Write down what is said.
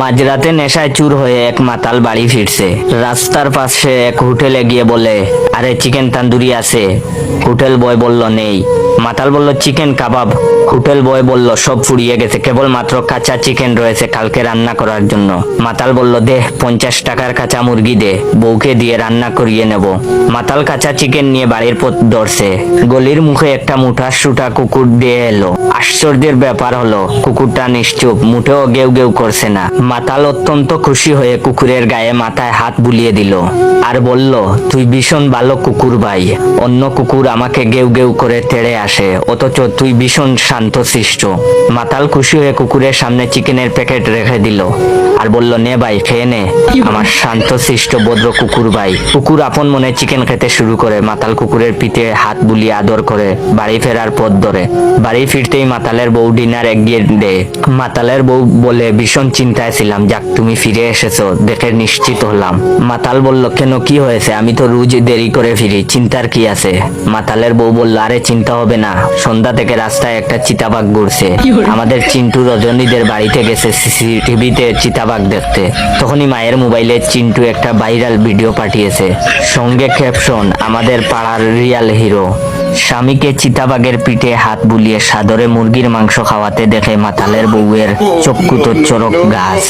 মাঝরাতে নেশায় চুর হয়ে এক মাতাল বাড়ি ফিরছে। রাস্তার পাশে এক হোটেলে গিয়ে বলে, আরে চিকেন তান্দুরি আছে? হোটেল বয় বলল নেই। মাতাল বলল চিকেন কাবাব। হোটেল বয় বলল সব ফুরিয়ে গেছে, কেবল মাত্র কাঁচা চিকেন রয়েছে কালকে রান্না করার জন্য। মাতাল বলল দে 50 টাকার কাঁচা মুরগি দে, বউকে দিয়ে রান্না করিয়ে নেব। মাতাল কাঁচা চিকেন নিয়ে বাড়ির পথ ধরছে। গলির মুখে একটা মুঠা সুটা কুকুর দিয়ে এলো। আশ্চর্যের ব্যাপার হলো কুকুরটা নিশ্চুপ, মুঠেও গেউ গেউ করছে না। মাতাল অত্যন্ত খুশি হয়ে কুকুরের গায়ে মাথায় হাত বুলিয়ে দিল আর বলল, তুই ভীষণ ভালো কুকুর ভাই। অন্য কুকুর আমাকে গেউ গেউ করে তেড়ে আসে, অথচ তুই ভীষণ শান্তশিষ্ট। মাতাল খুশি হয়ে কুকুরের সামনে চিকেনের প্যাকেট রেখে দিল আর বলল, নে ভাই খেয়ে নে, আমার শান্তশিষ্ট ভদ্র কুকুর ভাই। কুকুর আপন মনে চিকেন খেতে শুরু করে। মাতাল কুকুরের পিঠে হাত বুলিয়ে আদর করে বাড়ি ফেরার পথ ধরে। বাড়ি ফিরতেই মাতালের বউ ডিনার এগিয়ে দেয়। মাতালের বউ বলে, ভীষণ চিন্তায় ছিলাম, যাক তুমি ফিরে এসেছো দেখে নিশ্চিত হলাম। মাতাল বলল, কেন কি হয়েছে? আমি তো রোজ দেরি করে ফিরি, চিন্তার কি আছে? মাতালের বউ বলল, আরে চিন্তা হবে না, সন্ধ্যা থেকে রাস্তায় একটা চিতাবাঘ ঘুরছে। আমাদের চিন্টু রজনীদের বাড়িতে গেছে সিসিটিভিতে চিতাবাঘ দেখতে। তখনই মায়ের মোবাইলে চিন্টু একটা ভাইরাল ভিডিও পাঠিয়েছে, সঙ্গে ক্যাপশন, আমাদের পাড়ার রিয়াল হিরো। স্বামীকে চিতাবাঘের পিঠে হাত বুলিয়ে সাদরে মুরগির মাংস খাওয়াতে দেখে মাতালের বউয়ের চক্ষু তো চরক গাছ।